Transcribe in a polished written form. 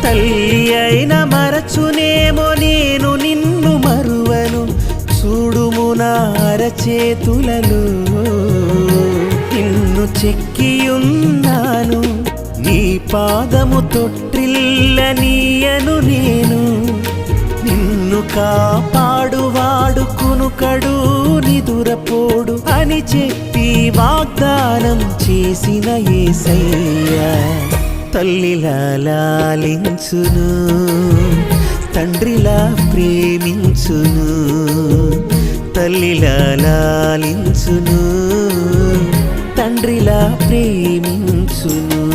తల్లి అయిన మరచునేమో నేను నిన్ను మరువను, చూడుము నా అరచేతులలో నిన్ను చెక్కియున్నాను. నీ పాదము తొట్టిల్లనీయను నేను, నిన్ను కాపాడువాడు కునుకడు నిదురపోడు అని చెప్పి వాగ్దానం చేసిన యేసయ్యా తల్లిలా లాలించును, తండ్రిలా ప్రేమించును. తల్లిలా లాలించును, తండ్రిలా ప్రేమించును.